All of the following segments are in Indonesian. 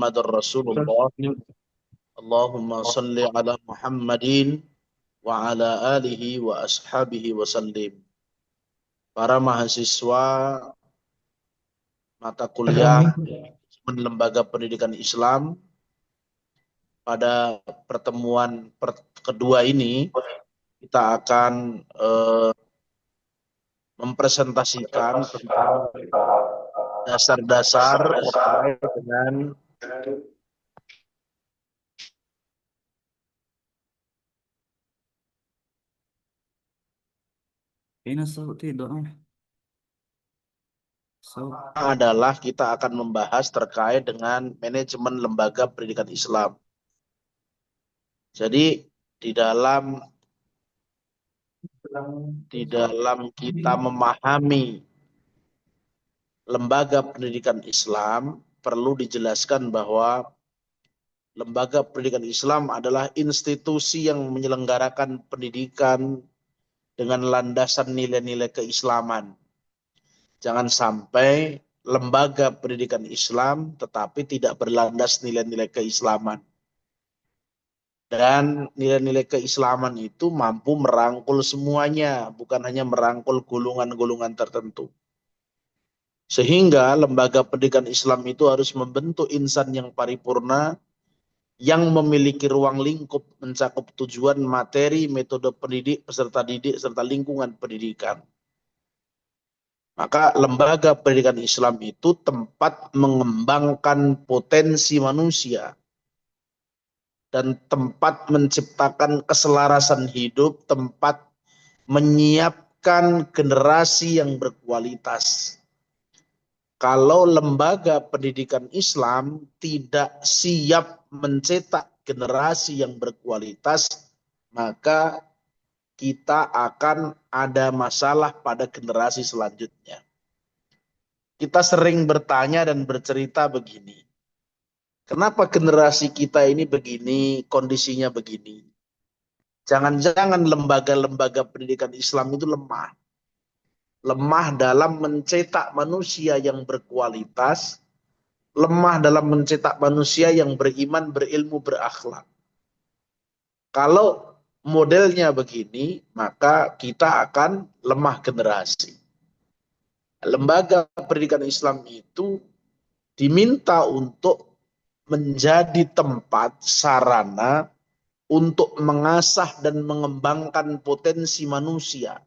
Muhammadur Rasulullah. Allahumma salli ala Muhammadin wa ala alihi wa ashabihi wa sallim. Para mahasiswa mata kuliah Lembaga Pendidikan Islam, pada pertemuan kedua ini kita akan mempresentasikan tentang dasar-dasar terkait dengan adalah kita akan membahas terkait dengan manajemen lembaga pendidikan Islam. Jadi di dalam kita memahami lembaga pendidikan Islam, perlu dijelaskan bahwa lembaga pendidikan Islam adalah institusi yang menyelenggarakan pendidikan dengan landasan nilai-nilai keislaman. Jangan sampai lembaga pendidikan Islam tetapi tidak berlandas nilai-nilai keislaman. Dan nilai-nilai keislaman itu mampu merangkul semuanya, bukan hanya merangkul golongan-golongan tertentu. Sehingga lembaga pendidikan Islam itu harus membentuk insan yang paripurna, yang memiliki ruang lingkup mencakup tujuan, materi, metode pendidik, peserta didik, serta lingkungan pendidikan. Maka lembaga pendidikan Islam itu tempat mengembangkan potensi manusia dan tempat menciptakan keselarasan hidup, tempat menyiapkan generasi yang berkualitas. Kalau lembaga pendidikan Islam tidak siap mencetak generasi yang berkualitas, maka kita akan ada masalah pada generasi selanjutnya. Kita sering bertanya dan bercerita begini, kenapa generasi kita ini begini, kondisinya begini? Jangan-jangan lembaga-lembaga pendidikan Islam itu lemah. Lemah dalam mencetak manusia yang berkualitas, lemah dalam mencetak manusia yang beriman, berilmu, berakhlak. Kalau modelnya begini, maka kita akan lemah generasi. Lembaga pendidikan Islam itu diminta untuk menjadi tempat sarana untuk mengasah dan mengembangkan potensi manusia.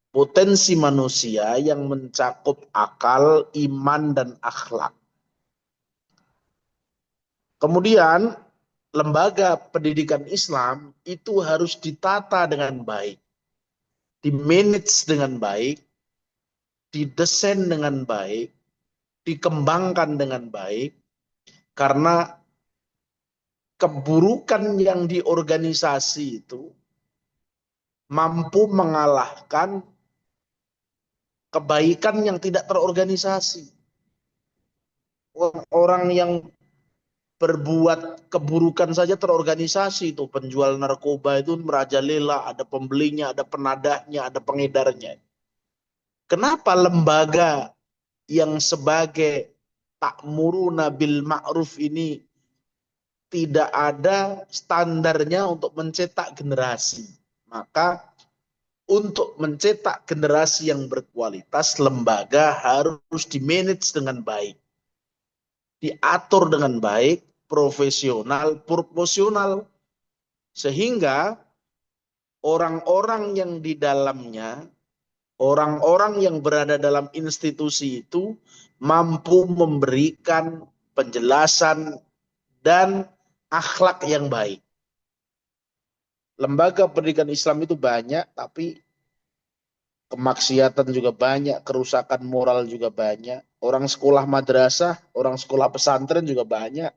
Potensi manusia yang mencakup akal, iman, dan akhlak. Kemudian, lembaga pendidikan Islam itu harus ditata dengan baik, dimanage dengan baik, didesain dengan baik, dikembangkan dengan baik, karena keburukan yang di organisasi itu mampu mengalahkan kebaikan yang tidak terorganisasi. Orang yang berbuat keburukan saja terorganisasi, itu penjual narkoba itu merajalela, ada pembelinya, ada penadahnya, ada pengedarnya. Kenapa lembaga yang sebagai ta'muruna bil ma'ruf ini tidak ada standarnya untuk mencetak generasi? Maka untuk mencetak generasi yang berkualitas, lembaga harus dimanage dengan baik, diatur dengan baik, profesional, proporsional, sehingga orang-orang yang di dalamnya, orang-orang yang berada dalam institusi itu mampu memberikan penjelasan dan akhlak yang baik. Lembaga pendidikan Islam itu banyak, tapi kemaksiatan juga banyak, kerusakan moral juga banyak. Orang sekolah madrasah, orang sekolah pesantren juga banyak.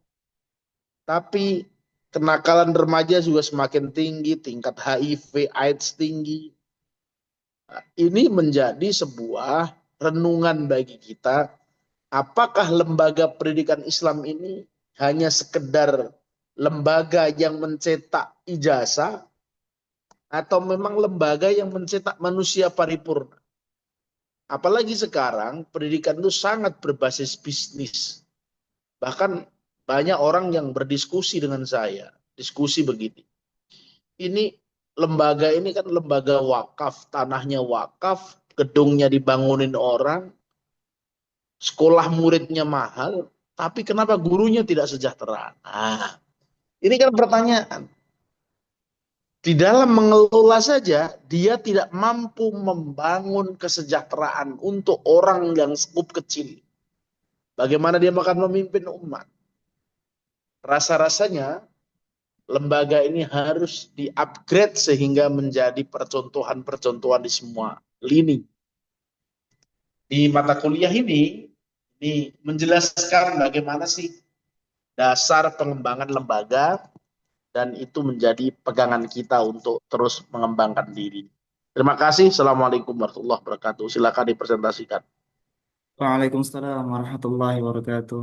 Tapi kenakalan remaja juga semakin tinggi, tingkat HIV, AIDS tinggi. Ini menjadi sebuah renungan bagi kita. Apakah lembaga pendidikan Islam ini hanya sekedar lembaga yang mencetak ijazah, atau memang lembaga yang mencetak manusia paripurna? Apalagi sekarang pendidikan itu sangat berbasis bisnis. Bahkan banyak orang yang berdiskusi dengan saya, diskusi begini. Ini lembaga ini kan lembaga wakaf, tanahnya wakaf, gedungnya dibangunin orang, sekolah muridnya mahal, tapi kenapa gurunya tidak sejahtera? Nah, ini kan pertanyaan. Di dalam mengelola saja, dia tidak mampu membangun kesejahteraan untuk orang yang skup kecil. Bagaimana dia akan memimpin umat? Rasa-rasanya lembaga ini harus di-upgrade sehingga menjadi percontohan-percontohan di semua lini. Di mata kuliah ini menjelaskan bagaimana sih dasar pengembangan lembaga dan itu menjadi pegangan kita untuk terus mengembangkan diri. Terima kasih. Assalamualaikum warahmatullahi wabarakatuh. Silakan dipresentasikan. Waalaikumsalam warahmatullahi wabarakatuh.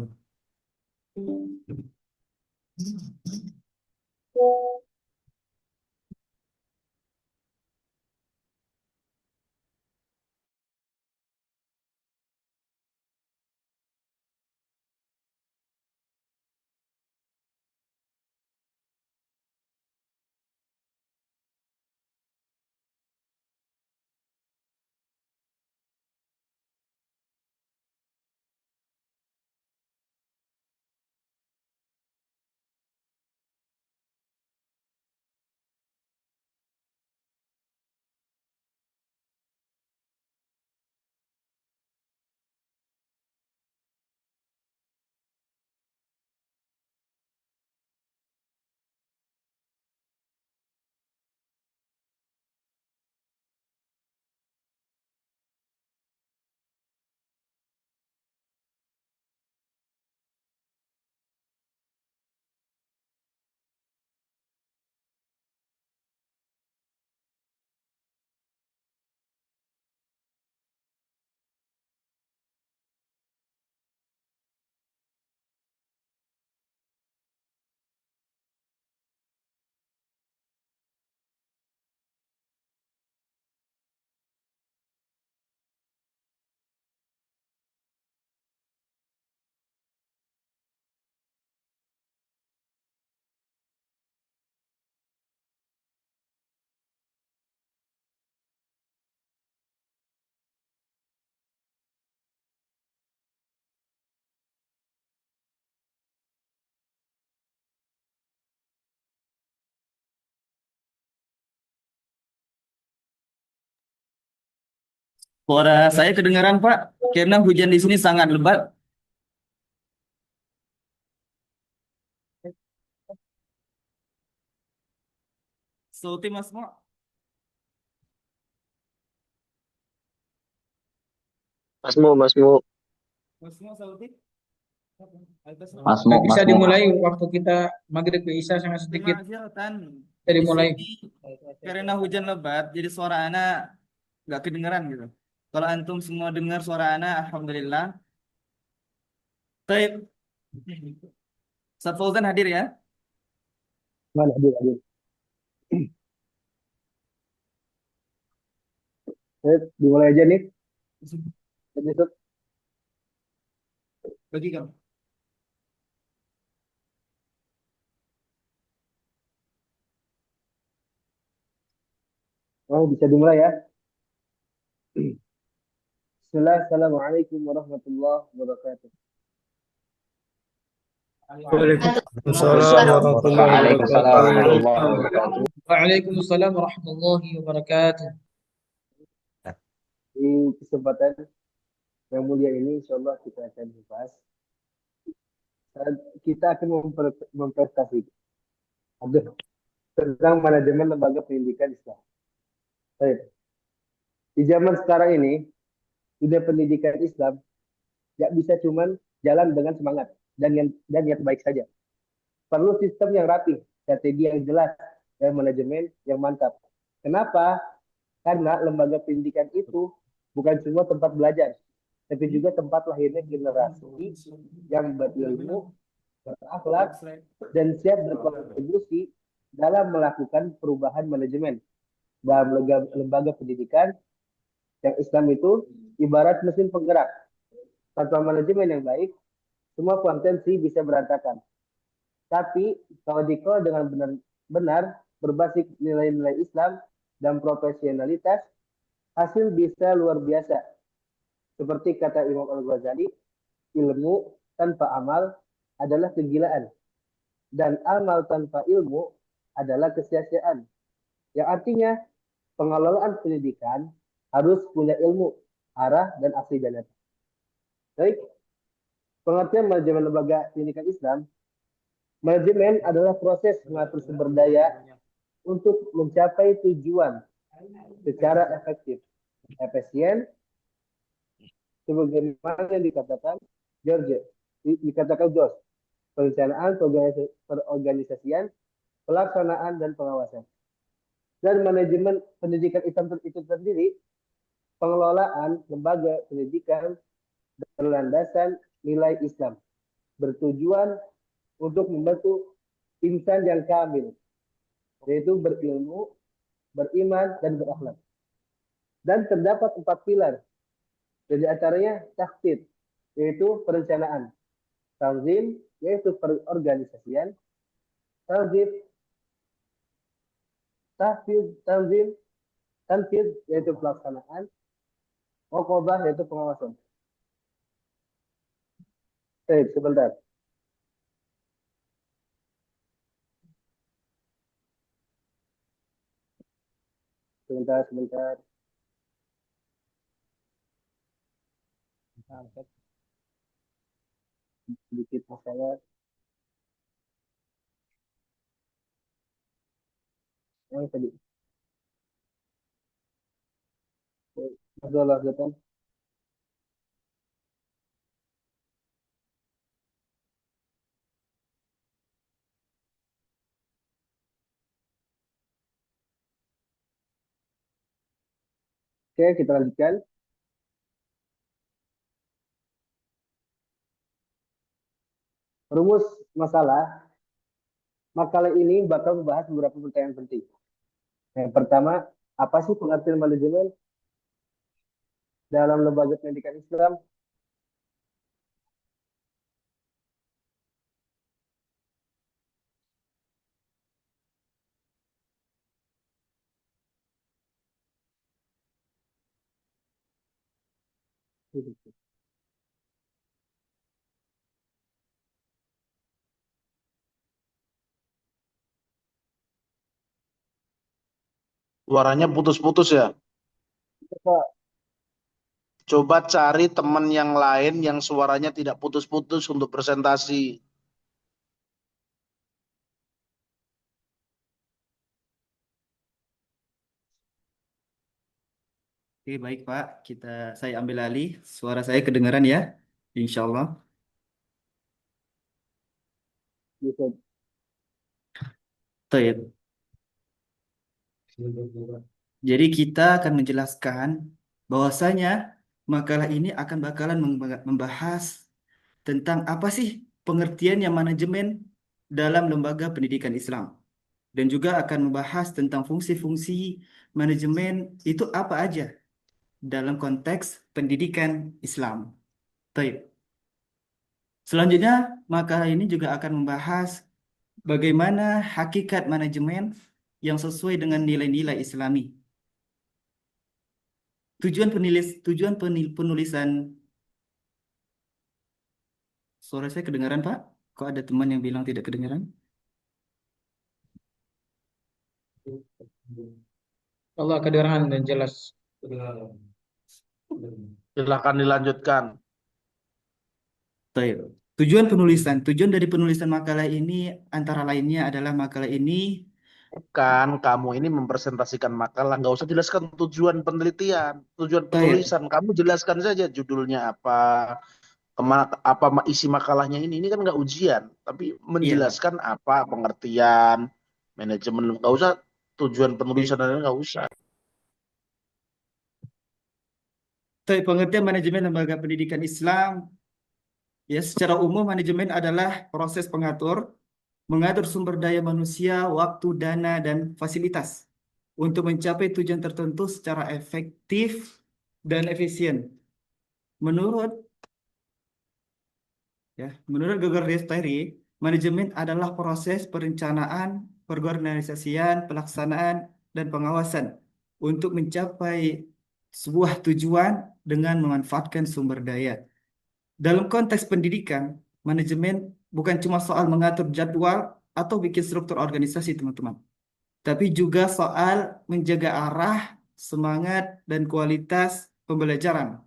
Suara saya kedengaran, Pak, karena hujan di sini sangat lebat. Sauti Mas Mo. Mas Mo, Mas Mo, sauti. Mas Mo, Nggak bisa Mas Mo. dimulai waktu kita maghrib ke isya sangat sedikit. Kemacetan Bisa di dimulai. sini karena hujan lebat, jadi suara anak nggak kedengeran gitu. Kalau antum semua dengar suara anak, alhamdulillah. Baik, Ustaz Fauzan hadir ya. Mana hadir, hadir. Dimulai aja nih. Episode. Bagi kamu. Oh, bisa dimulai ya. Bismillah, Assalamualaikum warahmatullahi wabarakatuh. Waalaikumsalam warahmatullahi Waalaikumsalam wabarakatuh. warahmatullahi wabarakatuh. Waalaikumsalam warahmatullahi wabarakatuh. Di kesempatan yang mulia ini, insya Allah kita akan membahas. Kita akan mempresentasikan tentang manajemen lembaga pendidikan Islam. Baik. Di zaman sekarang ini, dunia pendidikan Islam nggak bisa cuman jalan dengan semangat dan niat baik saja. Perlu sistem yang rapi, strategi yang jelas, dan manajemen yang mantap. Kenapa? Karena lembaga pendidikan itu bukan cuma tempat belajar, tapi juga tempat lahirnya generasi yang berilmu, berakhlak, dan siap berkontribusi dalam melakukan perubahan manajemen. Dalam lembaga pendidikan yang Islam itu ibarat mesin penggerak. Tanpa manajemen yang baik, semua potensi bisa berantakan. Tapi kalau dikelola dengan benar-benar berbasis nilai-nilai Islam dan profesionalitas, hasil bisa luar biasa. Seperti kata Imam Al-Ghazali, ilmu tanpa amal adalah kegilaan. Dan amal tanpa ilmu adalah kesia-siaan. Yang artinya, pengelolaan pendidikan harus punya ilmu, arah, dan asli dan nyata. Baik, pengertian manajemen lembaga pendidikan Islam. Manajemen adalah proses mengatur sumber daya untuk mencapai tujuan secara efektif, efisien, sebagaimana yang dikatakan George, dikatakan George, perencanaan, perorganisasian, pelaksanaan, dan pengawasan. Dan manajemen pendidikan Islam itu sendiri, pengelolaan lembaga pendidikan berlandasan nilai Islam, bertujuan untuk membentuk insan yang kamil, yaitu berilmu, beriman, dan berakhlak. Dan terdapat 4 pilar, di antaranya taktid, yaitu perencanaan, tanzim, yaitu perorganisasian, tanzim, tanzim, tanfid, yaitu pelaksanaan, raqabah, yaitu pengawasan. Sebentar. Sebentar. Sedikit masalah. Yang tadi. Masalah lanjutan. Oke, kita lanjutkan. Rumus masalah. Makalah ini bakal membahas beberapa pertanyaan penting. Yang pertama, apa sih pengertian manajemen dalam lembaga pendidikan Islam? Suaranya putus-putus ya. Coba cari teman yang lain yang suaranya tidak putus-putus untuk presentasi. Oke, baik Pak. Saya ambil alih. Suara saya kedengaran ya? Insya Allah. Bisa. Baik. Jadi kita akan menjelaskan bahwasanya makalah ini akan bakalan membahas tentang apa sih pengertian yang manajemen dalam lembaga pendidikan Islam. Dan juga akan membahas tentang fungsi-fungsi manajemen itu apa aja dalam konteks pendidikan Islam. Baik. Selanjutnya, makalah ini juga akan membahas bagaimana hakikat manajemen yang sesuai dengan nilai-nilai Islami. Penulisan. Suara saya kedengaran, Pak? Kok ada teman yang bilang tidak kedengaran? Allah kedengaran dan jelas. Silakan dilanjutkan. Baik. Tujuan dari penulisan makalah ini antara lainnya adalah makalah ini Kan kamu ini mempresentasikan makalah, nggak usah jelaskan tujuan penelitian, tujuan baik. penulisan. Kamu jelaskan saja judulnya apa, isi makalahnya ini. Ini kan nggak ujian, tapi Iya, Pak. menjelaskan apa pengertian manajemen. Nggak usah tujuan penulisan Oke. dan nggak usah. Baik, pengertian manajemen lembaga pendidikan Islam ya secara umum manajemen adalah proses mengatur sumber daya manusia, waktu, dana, dan fasilitas untuk mencapai tujuan tertentu secara efektif dan efisien. Menurut Ya, menurut Gregor Lestari, manajemen adalah proses perencanaan, pengorganisasian, pelaksanaan, dan pengawasan untuk mencapai sebuah tujuan dengan memanfaatkan sumber daya. Dalam konteks pendidikan, manajemen bukan cuma soal mengatur jadwal atau bikin struktur organisasi, teman-teman, tapi juga soal menjaga arah, semangat, dan kualitas pembelajaran.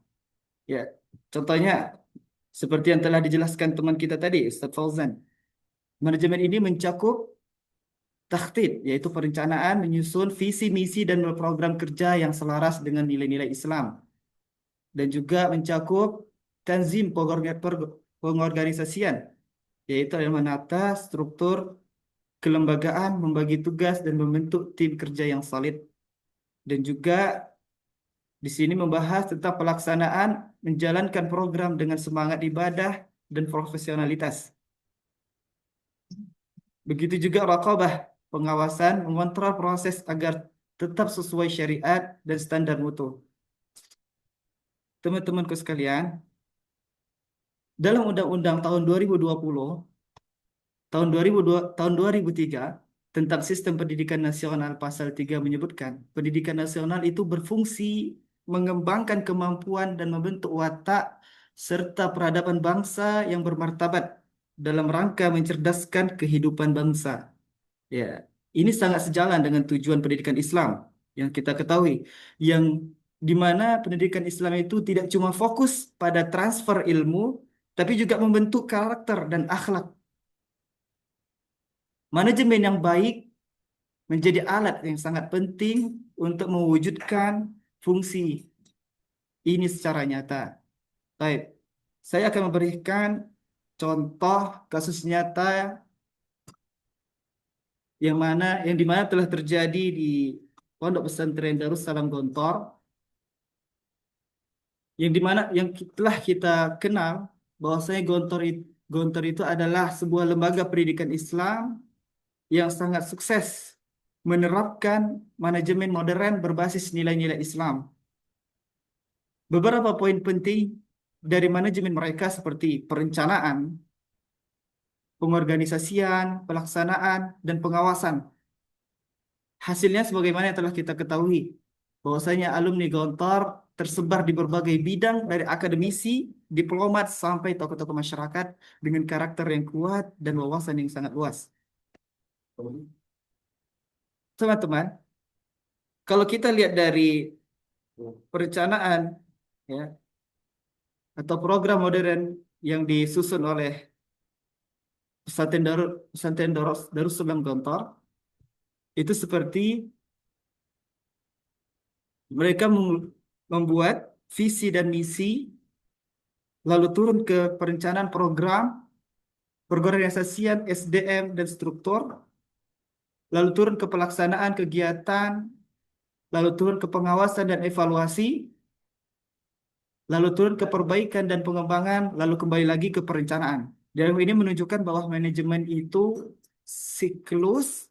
Ya, contohnya seperti yang telah dijelaskan teman kita tadi, Ustaz Fauzan. Manajemen ini mencakup takhtid, yaitu perencanaan, menyusun visi, misi, dan program kerja yang selaras dengan nilai-nilai Islam. Dan juga mencakup tanzim, pengorganisasian, yaitu adalah menata struktur kelembagaan, membagi tugas, dan membentuk tim kerja yang solid. Dan juga di sini membahas tentang pelaksanaan menjalankan program dengan semangat ibadah dan profesionalitas. Begitu juga raqabah, pengawasan, mengontrol proses agar tetap sesuai syariat dan standar mutu. Teman-temanku sekalian, dalam Undang-Undang tahun 2020, tahun 2003 tentang Sistem Pendidikan Nasional Pasal 3 menyebutkan, pendidikan nasional itu berfungsi mengembangkan kemampuan dan membentuk watak serta peradaban bangsa yang bermartabat dalam rangka mencerdaskan kehidupan bangsa. Ya, ini sangat sejalan dengan tujuan pendidikan Islam yang kita ketahui, yang di mana pendidikan Islam itu tidak cuma fokus pada transfer ilmu, tapi juga membentuk karakter dan akhlak. Manajemen yang baik menjadi alat yang sangat penting untuk mewujudkan fungsi ini secara nyata. Baik, saya akan memberikan contoh kasus nyata yang di mana telah terjadi di Pondok Pesantren Darussalam Gontor, yang di mana yang telah kita kenal bahwasanya Gontor itu adalah sebuah lembaga pendidikan Islam yang sangat sukses menerapkan manajemen modern berbasis nilai-nilai Islam. Beberapa poin penting dari manajemen mereka seperti perencanaan, pengorganisasian, pelaksanaan, dan pengawasan. Hasilnya sebagaimana yang telah kita ketahui, bahwasanya alumni Gontor tersebar di berbagai bidang dari akademisi, diplomat, sampai tokoh-tokoh masyarakat dengan karakter yang kuat dan wawasan yang sangat luas. Teman-teman, kalau kita lihat dari perencanaan ya, atau program modern yang disusun oleh Pesantren Darussalam Gontor, itu seperti mereka membuat visi dan misi, lalu turun ke perencanaan program, pengorganisasian SDM dan struktur, lalu turun ke pelaksanaan kegiatan, lalu turun ke pengawasan dan evaluasi, lalu turun ke perbaikan dan pengembangan, lalu kembali lagi ke perencanaan. Dan ini menunjukkan bahwa manajemen itu siklus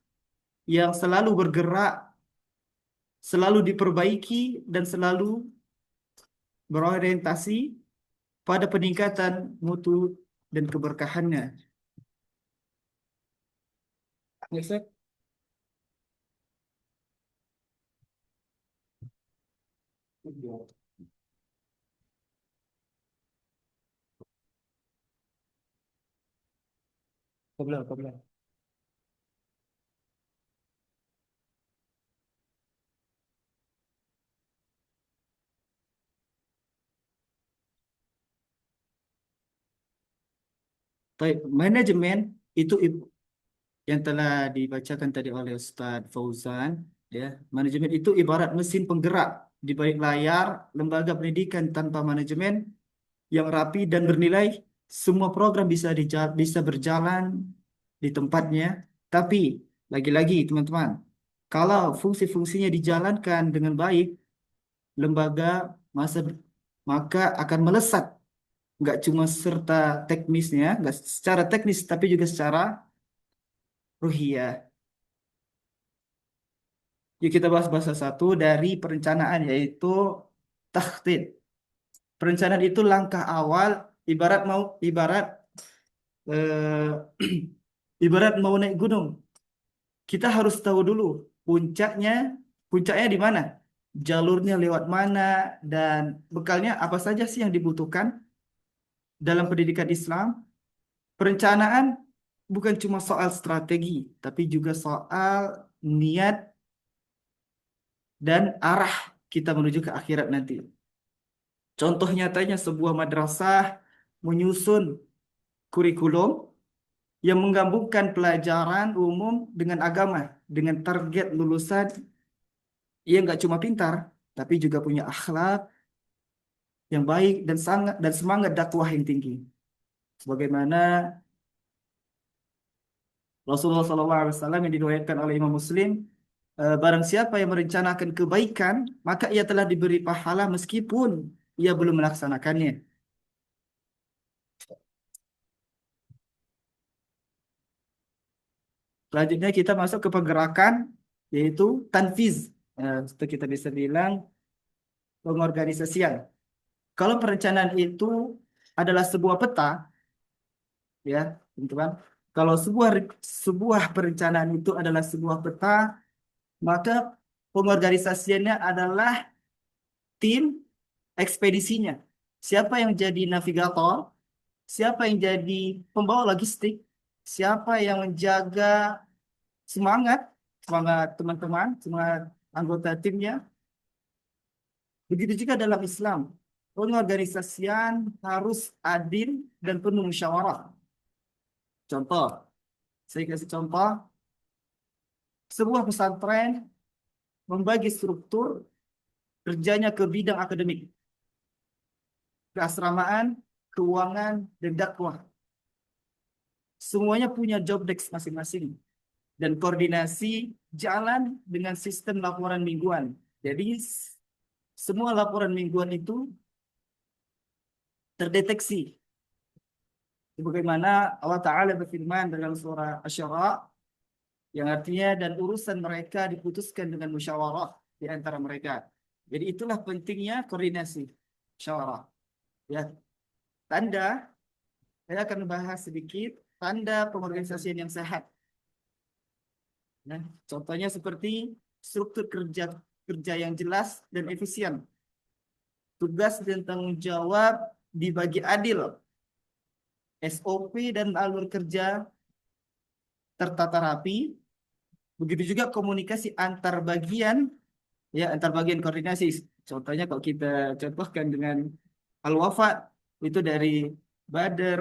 yang selalu bergerak, selalu diperbaiki, dan selalu berorientasi pada peningkatan mutu dan keberkahannya. Next slide. Kabel. Baik, manajemen itu yang telah dibacakan tadi oleh Ustadz Fauzan, ya. Manajemen itu ibarat mesin penggerak di balik layar lembaga pendidikan. Tanpa manajemen yang rapi dan bernilai, semua program bisa berjalan di tempatnya. Tapi lagi-lagi teman-teman, kalau fungsi-fungsinya dijalankan dengan baik, lembaga maka akan melesat, nggak cuma serta teknisnya, nggak secara teknis, tapi juga secara ruhiyah. Yuk kita bahas bahasa satu dari perencanaan, yaitu takhtid. Perencanaan itu langkah awal, ibarat eh, ibarat mau naik gunung, kita harus tahu dulu puncaknya, puncaknya di mana, jalurnya lewat mana, dan bekalnya apa saja sih yang dibutuhkan dalam pendidikan Islam. Perencanaan bukan cuma soal strategi, tapi juga soal niat dan arah kita menuju ke akhirat nanti. Contoh nyatanya sebuah madrasah menyusun kurikulum yang menggabungkan pelajaran umum dengan agama, dengan target lulusan yang nggak cuma pintar, tapi juga punya akhlak yang baik dan sangat dan semangat dakwah yang tinggi. Sebagaimana Rasulullah SAW yang diriwayatkan oleh Imam Muslim, barang siapa yang merencanakan kebaikan, maka ia telah diberi pahala meskipun ia belum melaksanakannya. Selanjutnya kita masuk ke pergerakan, yaitu tanfiz. Itu kita bisa bilang pengorganisasian. Kalau perencanaan itu adalah sebuah peta, ya, teman-teman. Kalau sebuah perencanaan itu adalah sebuah peta, maka pengorganisasiannya adalah tim ekspedisinya. Siapa yang jadi navigator, siapa yang jadi pembawa logistik, siapa yang menjaga semangat, semangat teman-teman, semangat anggota timnya. Begitu juga dalam Islam. Pengorganisasian harus adil dan penuh musyawarah. Contoh, saya kasih contoh, sebuah pesantren membagi struktur kerjanya ke bidang akademik, keasramaan, keuangan, dan dakwah. Semuanya punya job desk masing-masing. Dan koordinasi jalan dengan sistem laporan mingguan. Jadi semua laporan mingguan itu terdeteksi. Sebagaimana Allah Ta'ala berfirman dalam surah Asy-Syura, yang artinya dan urusan mereka diputuskan dengan musyawarah di antara mereka. Jadi itulah pentingnya koordinasi, musyawarah. Ya, tanda, saya akan bahas sedikit tanda pengorganisasian yang sehat. Nah, contohnya seperti struktur kerja kerja yang jelas dan efisien. Tugas dan tanggung jawab dibagi adil. SOP dan alur kerja tertata rapi. Begitu juga komunikasi antar bagian, ya antar bagian koordinasi. Contohnya kalau kita contohkan dengan Al-Wafa, itu dari Badr,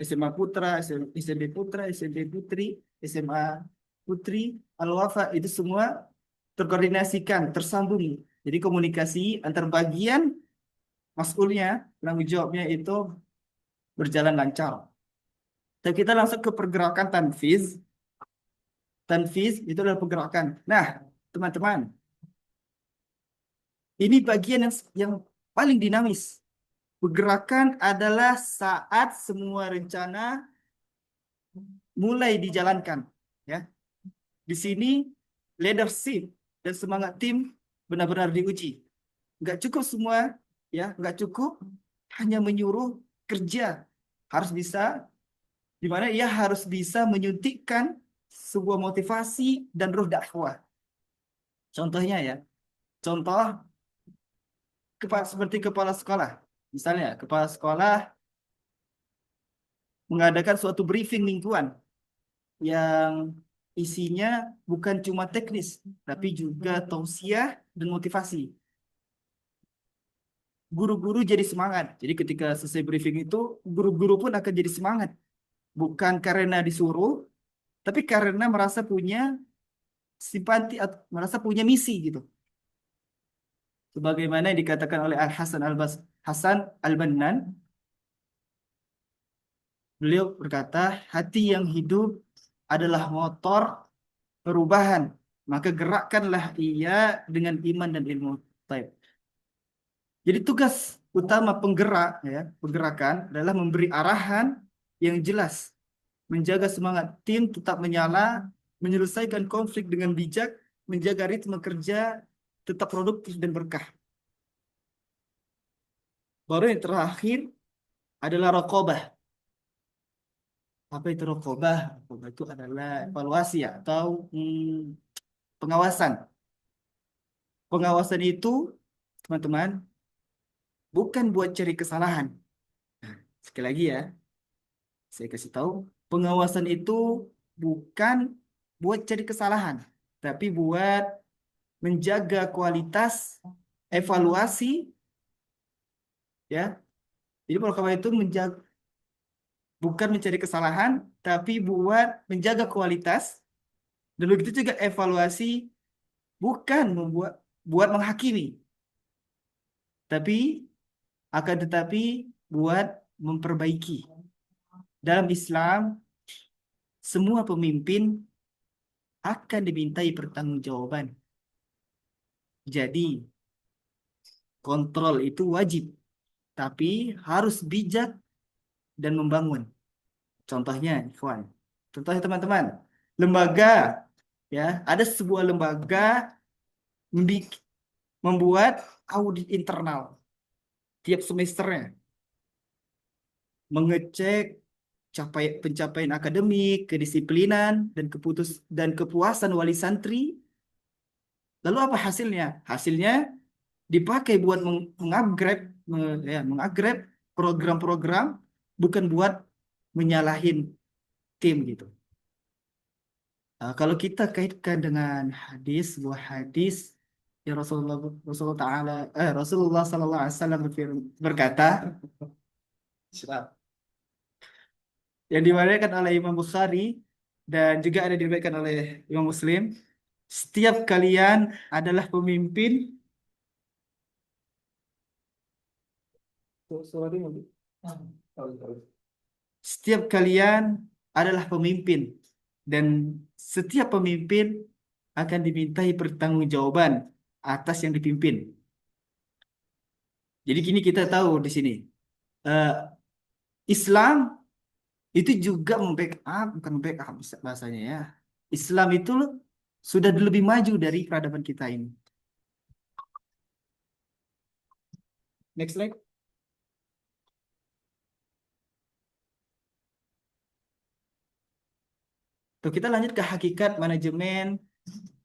SMA Putra, SMP Putra, SMP Putri, SMA Putri, Al-Wafa, itu semua terkoordinasikan, tersambung. Jadi komunikasi antar bagian maskulnya, tanggung jawabnya itu berjalan lancar. Dan kita langsung ke pergerakan tanfiz. Tanfiz itu adalah pergerakan. Nah, teman-teman, ini bagian yang paling dinamis. Pergerakan adalah saat semua rencana mulai dijalankan. Ya, di sini leadership dan semangat tim benar-benar diuji. Nggak cukup semua, ya, nggak cukup hanya menyuruh kerja. Harus bisa, di mana ia harus bisa menyuntikkan sebuah motivasi dan ruh dakwah. Contohnya ya, contoh seperti kepala sekolah. Misalnya, kepala sekolah mengadakan suatu briefing mingguan yang isinya bukan cuma teknis, tapi juga tausiah dan motivasi. Guru-guru jadi semangat. Jadi ketika selesai briefing itu, guru-guru pun akan jadi semangat. Bukan karena disuruh, tapi karena merasa punya simpati, atau merasa punya misi gitu. Sebagaimana yang dikatakan oleh Hasan Al-Bannan, beliau berkata, hati yang hidup adalah motor perubahan, maka gerakkanlah ia dengan iman dan ilmu. Taib. Jadi tugas utama penggerak, ya, penggerakan adalah memberi arahan yang jelas, menjaga semangat tim tetap menyala, menyelesaikan konflik dengan bijak, menjaga ritme kerja tetap produktif dan berkah. Baru yang terakhir adalah raqabah. Apa itu raqabah? Raqabah itu adalah evaluasi atau pengawasan. Pengawasan itu, teman-teman, bukan buat cari kesalahan. Sekali lagi ya, saya kasih tahu, pengawasan itu bukan buat cari kesalahan, tapi buat menjaga kualitas evaluasi, ya. Jadi muraqabah itu bukan mencari kesalahan, tapi buat menjaga kualitas. Dan begitu juga evaluasi bukan buat menghakimi, tapi akan tetapi buat memperbaiki. Dalam Islam, semua pemimpin akan dimintai pertanggungjawaban. Jadi, kontrol itu wajib, tapi harus bijak dan membangun. Contohnya, ikhwan. Contohnya teman-teman, lembaga, ya, ada sebuah lembaga membuat audit internal tiap semesternya, mengecek pencapaian akademik, kedisiplinan, dan kepuasan wali santri. Lalu apa hasilnya? Hasilnya dipakai buat mengupgrade program-program, bukan buat menyalahin tim gitu. Kalau kita kaitkan dengan sebuah hadis yang Rasulullah Sallallahu Alaihi Wasallam berkata, yang diriwayatkan oleh Imam Bukhari dan juga ada diriwayatkan oleh Imam Muslim, setiap kalian adalah pemimpin. Setiap kalian adalah pemimpin dan setiap pemimpin akan dimintai pertanggungjawaban atas yang dipimpin. Jadi gini, kita tahu di sini Islam itu juga bukan backup bahasanya ya. Islam itu sudah lebih maju dari peradaban kita ini. Next slide. Tuh, kita lanjut ke hakikat manajemen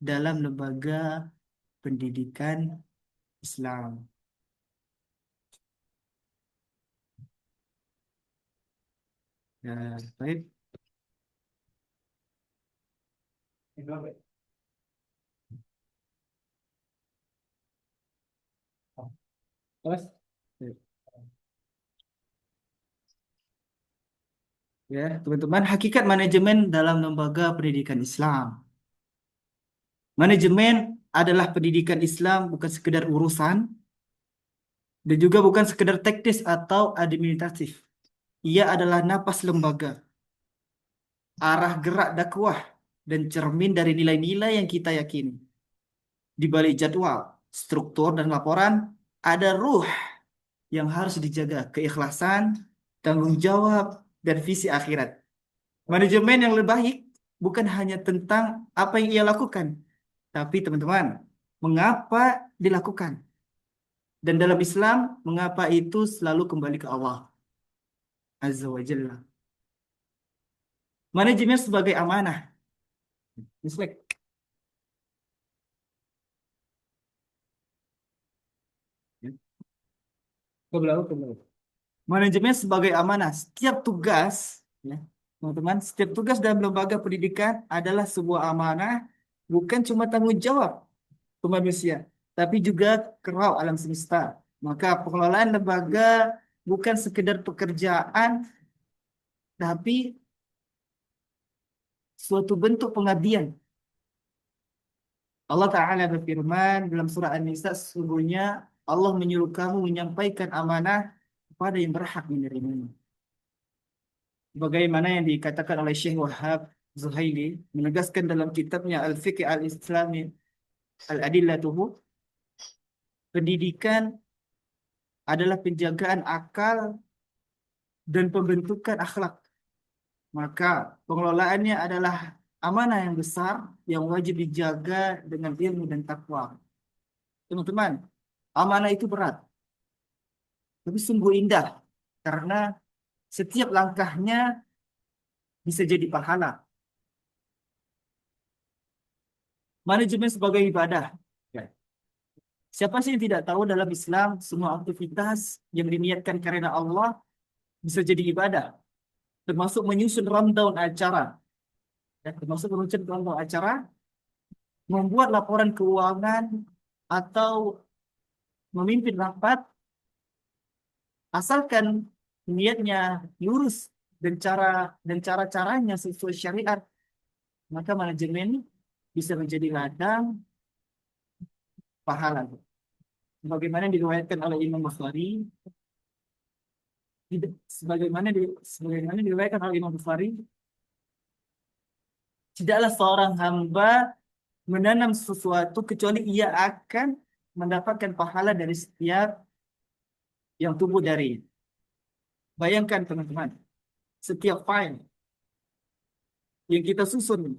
dalam lembaga pendidikan Islam. Ya, baik. Terus, ya, teman-teman, hakikat manajemen dalam lembaga pendidikan Islam. Manajemen adalah pendidikan Islam, bukan sekedar urusan dan juga bukan sekedar teknis atau administratif. Ia adalah napas lembaga, arah gerak dakwah, dan cermin dari nilai-nilai yang kita yakini. Di balik jadwal, struktur, dan laporan, ada ruh yang harus dijaga, keikhlasan, tanggung jawab, dan visi akhirat. Manajemen yang lebih baik bukan hanya tentang apa yang ia lakukan, tapi teman-teman, mengapa dilakukan. Dan dalam Islam, mengapa itu selalu kembali ke Allah Azza wa Jalla. Manajemen sebagai amanah. Misalnya, manajemen sebagai amanah. Setiap tugas, ya, teman-teman, setiap tugas dalam lembaga pendidikan adalah sebuah amanah, bukan cuma tanggung jawab ke manusia, tapi juga ke roh alam semesta. Maka pengelolaan lembaga bukan sekedar pekerjaan, tapi suatu bentuk pengabdian. Allah Ta'ala berfirman dalam surah An-Nisa, sesungguhnya Allah menyuruh kamu menyampaikan amanah kepada yang berhak menerimanya. Bagaimana yang dikatakan oleh Syekh Wahab Zuhaili, menegaskan dalam kitabnya Al-Fiqh Al-Islami Al-Adillatuhu, pendidikan adalah penjagaan akal dan pembentukan akhlak. Maka pengelolaannya adalah amanah yang besar yang wajib dijaga dengan ilmu dan takwa. Teman-teman, amanah itu berat, tapi sungguh indah karena setiap langkahnya bisa jadi pahala. Manajemen sebagai ibadah. Ya. Siapa sih yang tidak tahu dalam Islam semua aktivitas yang diniatkan karena Allah bisa jadi ibadah, termasuk menyusun rundown acara, ya, termasuk menyusun rundown acara, membuat laporan keuangan atau memimpin rapat, asalkan niatnya lurus dan cara-caranya sesuai syariat, maka manajemen bisa menjadi ladang pahala. Sebagaimana diriwayatkan oleh Imam Bukhari, sebagaimana diriwayatkan oleh Imam Bukhari, tidaklah seorang hamba menanam sesuatu kecuali ia akan mendapatkan pahala dari setiap yang tumbuh dari. Bayangkan teman-teman, setiap file yang kita susun,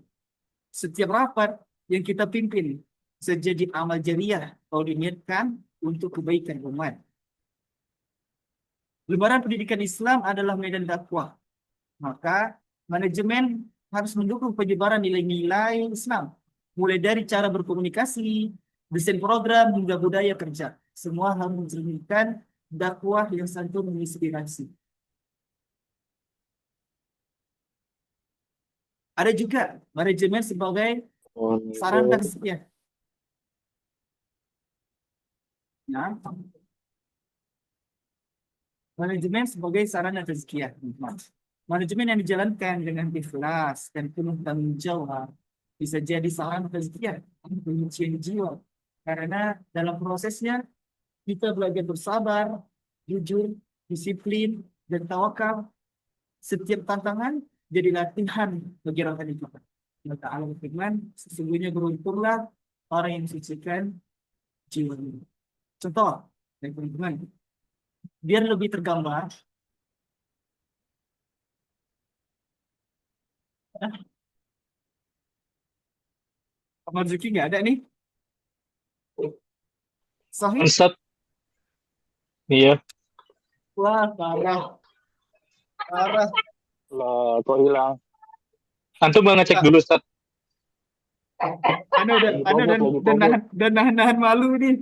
setiap rapat yang kita pimpin, sejadi amal jariah kalau diniatkan untuk kebaikan umat. Lembaran pendidikan Islam adalah medan dakwah. Maka manajemen harus mendukung penyebaran nilai-nilai Islam. Mulai dari cara berkomunikasi, desain program, hingga budaya kerja. Semua harus mencerminkan dakwah yang santun menginspirasi. Ada juga manajemen sebagai saran dan setia. Nah, manajemen sebagai sarana tazkiyah. Manajemen yang dijalankan dengan ikhlas dan penuh tanggung jawab bisa jadi sarana tazkiyah, penyucian jiwa. Karena dalam prosesnya kita belajar bersabar, jujur, disiplin, dan tawakal. Setiap tantangan jadi latihan bagi rohani kita. Allah Ta'ala berfirman, sesungguhnya beruntunglah orang yang mensucikan jiwanya. Contoh, teman-teman, biar lebih tergambar, Pak Marzuki nggak ada nih. Sahih? Ustaz, iya. Wah, parah. Parah. Lah, kok hilang? Antum mau ngecek dulu, Ustaz. Anda dan nahan malu nih.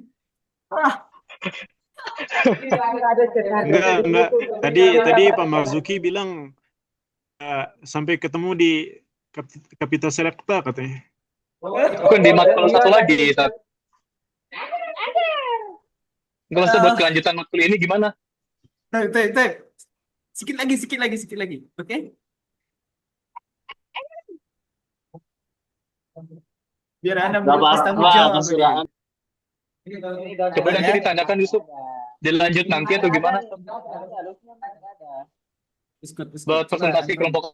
Ah, Enggak. Tadi Pak Marzuki bilang sampai ketemu di Kapita Selecta katanya. Bukan di matkul satu lagi, Ustaz. Kalau Ustaz buat kelanjutan matkul ini gimana? Tep. Sikit lagi. Oke? Biar Anda melepas tanggung jawab. Coba nanti ditanyakan Yusuf. Dilanjut nanti atau gimana? Buat presentasi kelompok.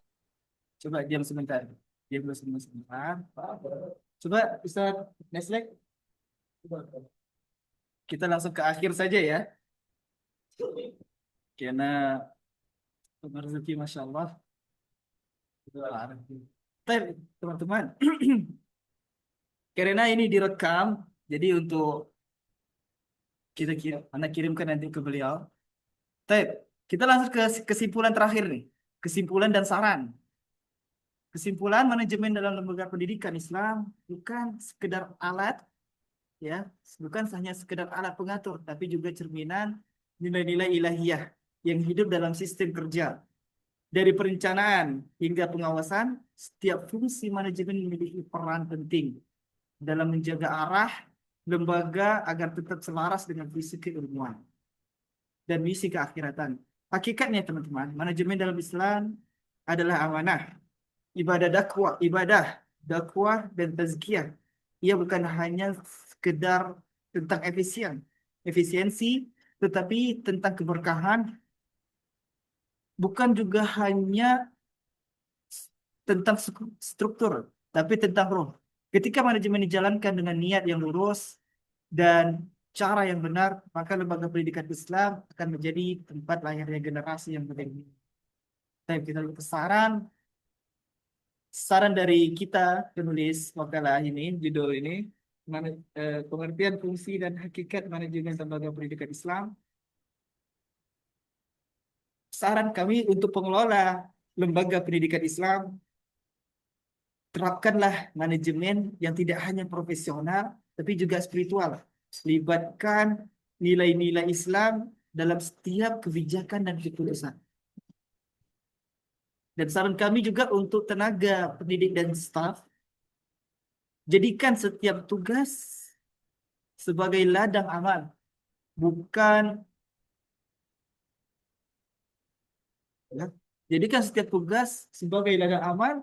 Coba diam sebentar. Coba Ustaz Neslek. Kita langsung ke akhir saja ya. Karena rezeki Masya Allah. Teman-teman. Karena ini direkam, jadi untuk Anda kirimkan nanti ke beliau. Kita langsung ke kesimpulan terakhir nih. Kesimpulan dan saran. Kesimpulan, manajemen dalam lembaga pendidikan Islam bukan sekedar alat, ya, bukan hanya sekedar alat pengatur, tapi juga cerminan nilai-nilai ilahiyah yang hidup dalam sistem kerja. Dari perencanaan hingga pengawasan, setiap fungsi manajemen memiliki peran penting dalam menjaga arah lembaga agar tetap selaras dengan visi keilmuan dan misi keakhiratan. Hakikatnya teman-teman, manajemen dalam Islam adalah amanah, ibadah dakwah dan tazkiyah. Ia bukan hanya sekedar tentang efisiensi, tetapi tentang keberkahan, bukan juga hanya tentang struktur, tapi tentang roh. Ketika manajemen dijalankan dengan niat yang lurus dan cara yang benar, maka lembaga pendidikan Islam akan menjadi tempat lahirnya generasi yang berilmu. Kita lihat saran dari kita penulis makalah ini, judul ini, pengertian fungsi dan hakikat manajemen lembaga pendidikan Islam. Saran kami untuk pengelola lembaga pendidikan Islam, terapkanlah manajemen yang tidak hanya profesional, tapi juga spiritual. Libatkan nilai-nilai Islam dalam setiap kebijakan dan keputusan. Dan saran kami juga untuk tenaga pendidik dan staf, jadikan setiap tugas sebagai ladang amal, bukan ya. Jadikan setiap tugas sebagai ladang amal,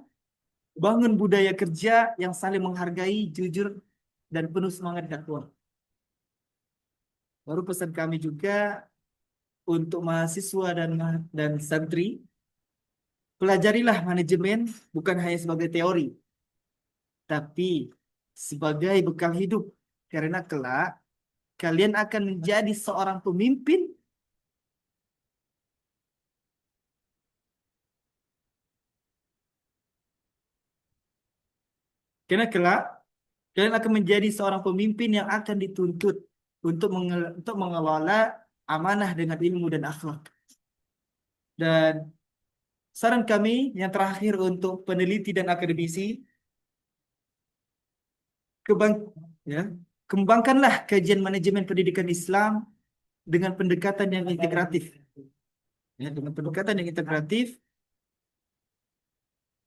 bangun budaya kerja yang saling menghargai, jujur, dan penuh semangat dakwah. Baru pesan kami juga untuk mahasiswa dan santri, pelajarilah manajemen bukan hanya sebagai teori, tapi sebagai bekal hidup. Karena kelak kalian akan menjadi seorang pemimpin karena kelak kalian akan menjadi seorang pemimpin yang akan dituntut untuk mengelola amanah dengan ilmu dan akhlak. Dan saran kami yang terakhir untuk peneliti dan akademisi, ya, kembangkanlah kajian manajemen pendidikan Islam dengan pendekatan yang integratif. Ya, dengan pendekatan yang integratif,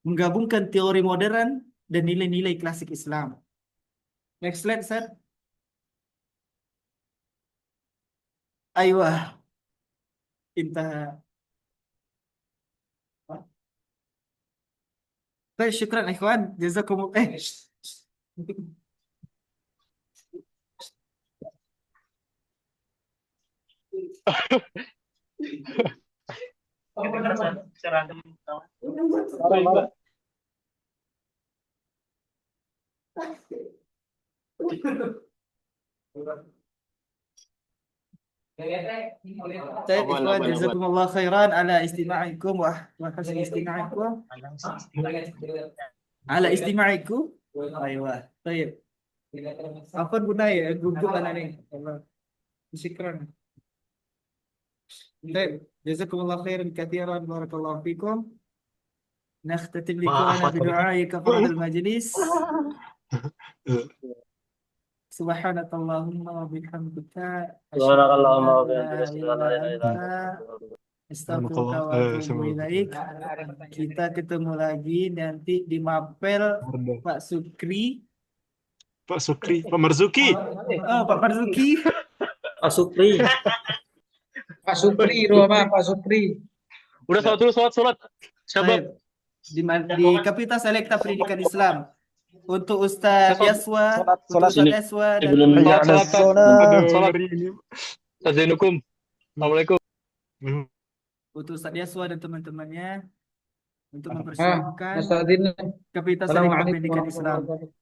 menggabungkan teori modern dan nilai-nilai klasik Islam. Next slide, Sir. Aywa. Intaha. Baik, syukran ikhwan. Jazakumullah. Baik, ikhwan, jazakumullah khairan ala istima'ikum wa husni istima'ikum. Ala istima'ikum. Aywa. Baik. Apa gunanya gugup anak ni? Allah. Syukran. Baik, jazakumullah khairan katsiran barakallahu fikum. Nakhtatim liqa'ana bidu'ai kafaratul majlis. Subhanakallahumma wa bihamdika Subhanakallahumma wa asyhadu an la bihamdika asyhadu an la ilaha ilaha illa illa anta astaghfiruka wa atubu ilaik. Kita ketemu lagi nanti di Mapel Pak Sukri. Pak Sukri, Pak Marzuki. Oh, Pak Marzuki. Pak Supri. Pak Supri, Roma, Pak Supri. Udah sholat dulu, sholat. Syabab. Di Kapita Selekta Pendidikan Islam. Untuk Ustaz Yaswa, untuk Ustaz Yaswa dan Sebelum Sholat. Tazinukum. Assalamualaikum. untuk Ustaz Yaswa dan teman-temannya untuk mempersiapkan Mas Adin. Kapita Selekta Assalamualaikum Pendidikan warahmatullahi Islam. wabarakatuh.